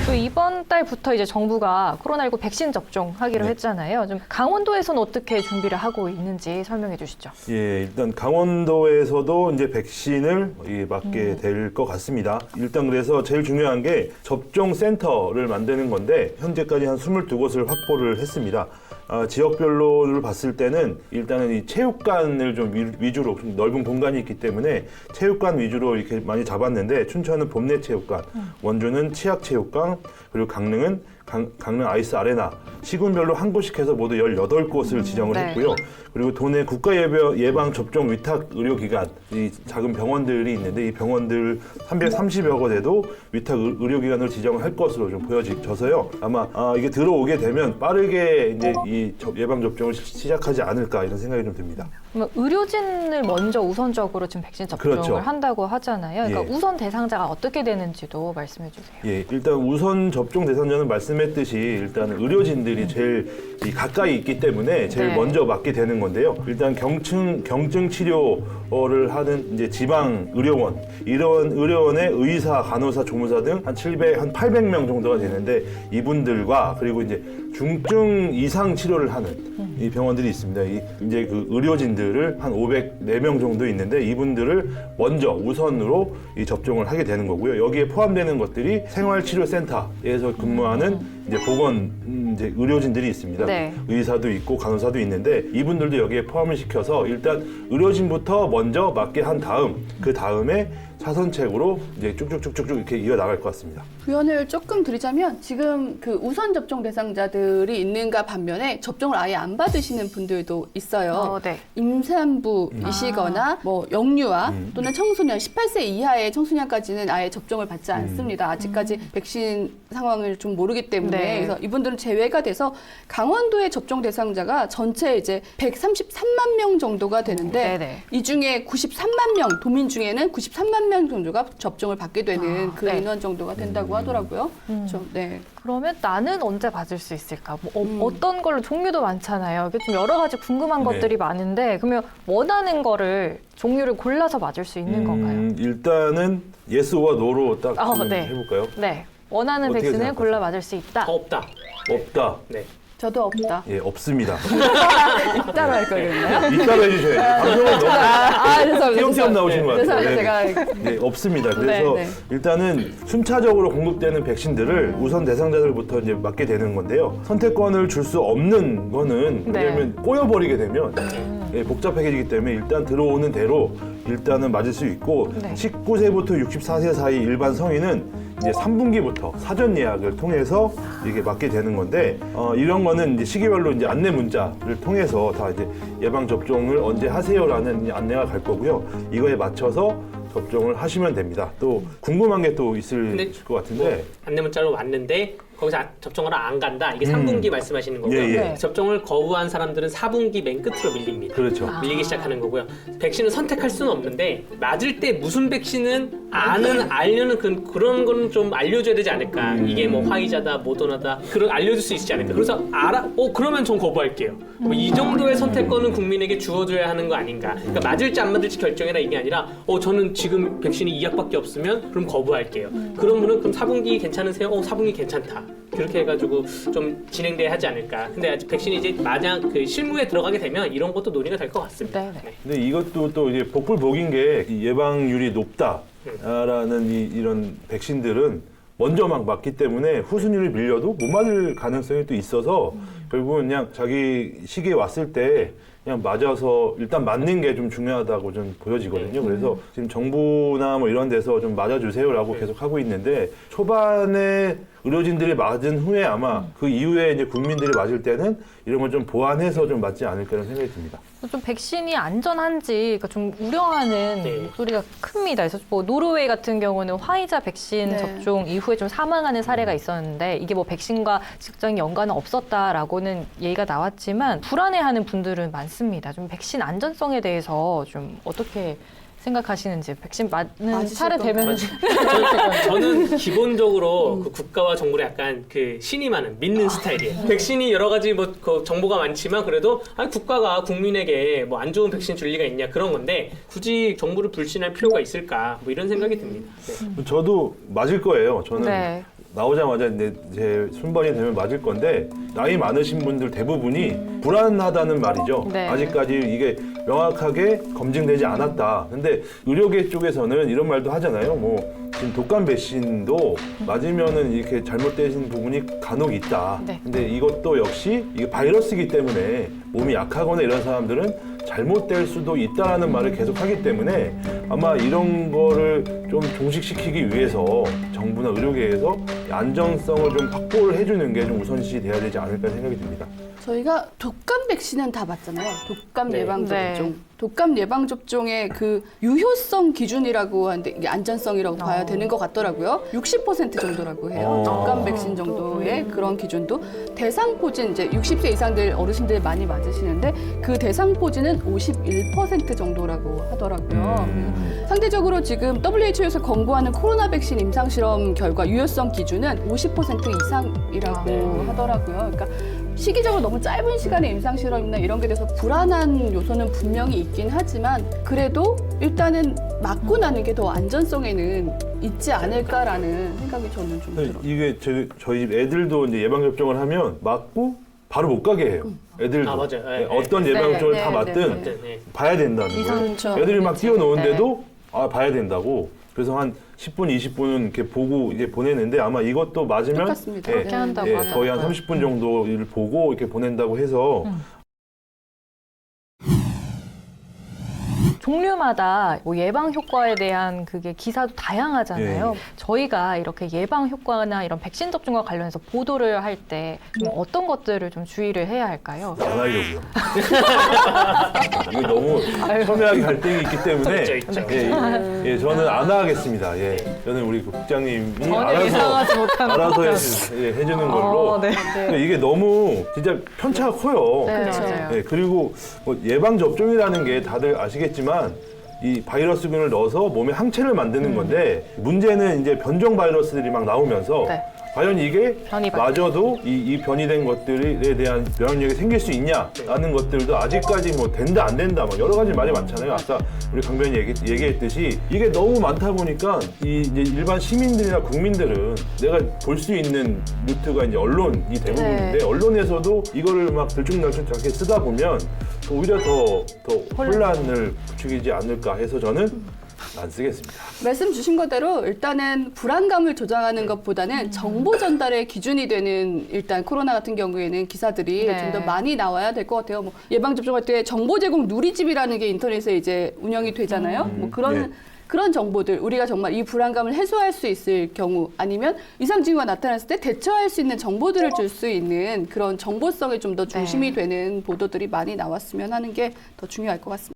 또 이번 달부터 이제 정부가 코로나19 백신 접종하기로 했잖아요. 좀 강원도에서는 어떻게 준비를 하고 있는지 설명해 주시죠. 예, 일단 강원도에서도 이제 백신을 맞게 될 것 같습니다. 일단 그래서 제일 중요한 게 접종 센터를 만드는 건데 현재까지 한 22곳을 확보를 했습니다. 지역별로를 봤을 때는 일단은 이 체육관을 좀 위주로 좀 넓은 공간이 있기 때문에 체육관 위주로 이렇게 많이 잡았는데 춘천은 봄내 체육관, 원주는 치약 체육관, 그리고 강릉은 강릉 아이스 아레나 시군별로 한 곳씩 해서 모두 18곳을 지정을 네. 했고요. 그리고 도내 국가 예방 접종 위탁 의료기관, 이 작은 병원들이 있는데 이 병원들 330여 곳에도 위탁 의료기관을 지정할 것으로 좀 보여져서요. 아마 이게 들어오게 되면 빠르게 이제 이 예방 접종을 시작하지 않을까 이런 생각이 좀 듭니다. 그러면 의료진을 먼저 우선적으로 지금 백신 접종을 그렇죠. 한다고 하잖아요. 그러니까 예. 우선 대상자가 어떻게 되는지도 말씀해 주세요. 예, 일단 우선 접종 대상자는 말씀했듯이 일단 의료진들이 제일 가까이 있기 때문에 제일 네. 먼저 맞게 되는 건데요. 일단 경증 치료를 하는 이제 지방 의료원, 이런 의료원의 의사, 간호사, 조무사 등 한 800명 정도가 되는데 이분들과 그리고 이제 중증 이상 치료를 하는 이 병원들이 있습니다. 이제 그 의료진들을 한 504명 정도 있는데 이분들을 먼저 우선으로 이 접종을 하게 되는 거고요. 여기에 포함되는 것들이 생활치료센터에서 근무하는 이제 이제 의료진들이 있습니다. 네. 의사도 있고 간호사도 있는데 이분들도 여기에 포함을 시켜서 일단 의료진부터 먼저 맞게 한 다음 그 다음에 차선책으로 이제 쭉쭉쭉쭉 이렇게 이어 나갈 것 같습니다. 부연을 조금 드리자면 지금 그 우선 접종 대상자들이 있는가 반면에 접종을 아예 안 받으시는 분들도 있어요. 네. 임산부이시거나 뭐 영유아 또는 청소년 18세 이하의 청소년까지는 아예 접종을 받지 않습니다. 아직까지 백신 상황을 좀 모르기 때문에 네. 그래서 이분들은 제외가 돼서 강원도의 접종 대상자가 전체 이제 133만 명 정도가 되는데 네네. 이 중에 93만 명 도민 중에는 93만 명 정도가 접종을 받게 되는 그 네. 인원 정도가 된다고 하더라고요. 좀, 네. 그러면 나는 언제 받을 수 있을까? 어떤 걸로 종류도 많잖아요. 이게 좀 여러 가지 궁금한 네. 것들이 많은데 그러면 원하는 거를 종류를 골라서 맞을 수 있는 건가요? 일단은 예스와 노로 딱 네. 해볼까요? 네. 원하는 어떻게 백신을 생각하세요? 골라 맞을 수 있다. 없다. 없다. 네. 저도 없다. 예, 없습니다. 따로 할 거겠나요? 이따로 해주셔야죠. 방송은 너무 죄송합니다. 띄엄띄엄 나오신 것 같아요. 죄송합니다. 네. 제가 네, 없습니다. 그래서 네. 일단은 순차적으로 공급되는 백신들을 우선 대상자들부터 이제 맞게 되는 건데요. 선택권을 줄 수 없는 거는 네. 왜냐면 꼬여버리게 되면 예, 복잡해지기 때문에 일단 들어오는 대로 일단은 맞을 수 있고 네. 19세부터 64세 사이 일반 성인은 이제 3분기부터 사전 예약을 통해서 이게 맞게 되는 건데 이런 거는 이제 시기별로 이제 안내 문자를 통해서 다 이제 예방 접종을 언제 하세요라는 이제 안내가 갈 거고요. 이거에 맞춰서 접종을 하시면 됩니다. 또 궁금한 게 또 있을 근데 것 같은데 뭐 안내 문자로 왔는데 거기서 접종하러 안 간다. 이게 3분기 말씀하시는 거고요. 예, 예. 네. 접종을 거부한 사람들은 4분기 맨 끝으로 밀립니다. 그렇죠. 밀리기 시작하는 거고요. 백신을 선택할 수는 없는데 맞을 때 무슨 백신은 알려는 그런 거는 좀 알려줘야 되지 않을까. 이게 뭐 화이자다, 모더나다 그런 알려줄 수 있지 않을까. 그래서 그러면 전 거부할게요. 뭐이 정도의 선택권은 국민에게 주어줘야 하는 거 아닌가. 그러니까 맞을지 안 맞을지 결정해라 이게 아니라 저는 지금 백신이 2약밖에 없으면 그럼 거부할게요. 그런 분은 그럼 4분기 괜찮으세요? 4분기 괜찮다. 그렇게 해가지고 좀 진행돼야 하지 않을까. 근데 아직 백신이 이제 만약 그 실무에 들어가게 되면 이런 것도 논의가 될 것 같습니다. 네, 네. 근데 이것도 또 이제 복불복인 게 예방률이 높다라는 이런 백신들은 먼저 막 맞기 때문에 후순위를 밀려도 못 맞을 가능성이 또 있어서 결국은 그냥 자기 시기에 왔을 때 그냥 맞아서 일단 맞는 게 좀 중요하다고 좀 보여지거든요. 그래서 지금 정부나 뭐 이런 데서 좀 맞아주세요라고 계속 하고 있는데 초반에 의료진들이 맞은 후에 아마 그 이후에 이제 국민들이 맞을 때는 이런 걸 좀 보완해서 좀 맞지 않을까 이런 생각이 듭니다. 좀 백신이 안전한지 그러니까 좀 우려하는 네. 목소리가 큽니다. 그래서 뭐 노르웨이 같은 경우는 화이자 백신 네. 접종 이후에 좀 사망하는 사례가 있었는데 이게 뭐 백신과 직접적인 연관은 없었다라고는 얘기가 나왔지만 불안해하는 분들은 많습니다. 좀 백신 안전성에 대해서 좀 어떻게 생각하시는지 백신 맞는 맞으실 차례 되면 저는 기본적으로 그 국가와 정부를 약간 그 신임하는 믿는 스타일이에요. 백신이 여러 가지 뭐 그 정보가 많지만 그래도 국가가 국민에게 뭐 안 좋은 백신 줄 리가 있냐 그런 건데 굳이 정부를 불신할 필요가 있을까 뭐 이런 생각이 듭니다. 네. 저도 맞을 거예요. 저는 네. 나오자마자 이제 제 순번이 되면 맞을 건데 나이 많으신 분들 대부분이 불안하다는 말이죠. 네. 아직까지 이게 명확하게 검증되지 않았다. 근데 의료계 쪽에서는 이런 말도 하잖아요. 뭐 지금 독감 백신도 맞으면은 이렇게 잘못되신 부분이 간혹 있다. 네. 근데 이것도 역시 이게 바이러스이기 때문에 몸이 약하거나 이런 사람들은 잘못될 수도 있다라는 말을 계속 하기 때문에 아마 이런 거를 좀 종식시키기 위해서 정부나 의료계에서 안전성을 좀 확보를 해주는 게 좀 우선시 돼야 되지 않을까 생각이 듭니다. 저희가 독감 백신은 다 맞잖아요. 독감 네. 예방접종. 네. 독감 예방접종의 그 유효성 기준이라고 하는데 이게 안전성이라고 봐야 되는 것 같더라고요. 60% 정도라고 해요. 독감 백신 정도의 그런 기준도. 대상포진 이제 60세 이상들 어르신들 많이 맞으시는데 그 대상포진은 51% 정도라고 하더라고요. 상대적으로 지금 WHO에서 권고하는 코로나 백신 임상실험 결과 유효성 기준은 50% 이상이라고 하더라고요. 그러니까 시기적으로 너무 짧은 시간에 임상실험이나 이런 게 돼서 불안한 요소는 분명히 있긴 하지만 그래도 일단은 맞고 나는 게 더 안전성에는 있지 않을까라는 생각이 저는 좀 들어요. 이게 저희 애들도 이제 예방접종을 하면 맞고 바로 못 가게 해요. 애들도. 아, 맞아요. 네, 어떤 네. 예방접종을 네, 다 네, 맞든 네, 네. 봐야 된다는 거예요. 그렇죠. 애들이 막 그렇죠. 뛰어노는데도 봐야 된다고. 그래서 한 10분, 20분은 이렇게 보고 이제 보내는데 아마 이것도 맞으면 똑같습니다. 그렇게 한다고 하더라고요. 거의 한 30분 정도를 보고 이렇게 보낸다고 해서 종류마다 뭐 예방 효과에 대한 그게 기사도 다양하잖아요. 예. 저희가 이렇게 예방 효과나 이런 백신 접종과 관련해서 보도를 할 때 어떤 것들을 좀 주의를 해야 할까요? 안 하려고요. 이거 너무 첨예하게 갈등이 있기 때문에 있죠, 있죠. 예, 저는 안 하겠습니다. 예, 저는 우리 그 국장님이 전혀 예상하지 못한 알아서 해주는 걸로. 네. 그러니까 이게 너무 진짜 편차가 커요. 네, 그렇죠. 맞아요. 예, 그리고 뭐 예방 접종이라는 게 다들 아시겠지만 이 바이러스균을 넣어서 몸에 항체를 만드는 건데 문제는 이제 변종 바이러스들이 막 나오면서 네. 과연 이게 변이 마저도 이 변이된 것들에 대한 면역력이 생길 수 있냐라는 것들도 아직까지 뭐 된다 안 된다 막 여러 가지 말이 많잖아요. 아까 우리 강변이 얘기했듯이 이게 너무 많다 보니까 이 이제 일반 시민들이나 국민들은 내가 볼 수 있는 루트가 이제 언론이 대부분인데 네. 언론에서도 이거를 막 들쭉날쭉하게 쓰다 보면 오히려 더 혼란을 부추기지 않을까 해서 저는 안 쓰겠습니다. 말씀 주신 거대로 일단은 불안감을 조장하는 것보다는 정보 전달의 기준이 되는 일단 코로나 같은 경우에는 기사들이 네. 좀 더 많이 나와야 될 것 같아요. 뭐 예방 접종할 때 정보 제공 누리집이라는 게 인터넷에 이제 운영이 되잖아요. 뭐 그런 정보들 우리가 정말 이 불안감을 해소할 수 있을 경우 아니면 이상 징후가 나타났을 때 대처할 수 있는 정보들을 줄 수 있는 그런 정보성에 좀 더 중심이 되는 보도들이 많이 나왔으면 하는 게 더 중요할 것 같습니다.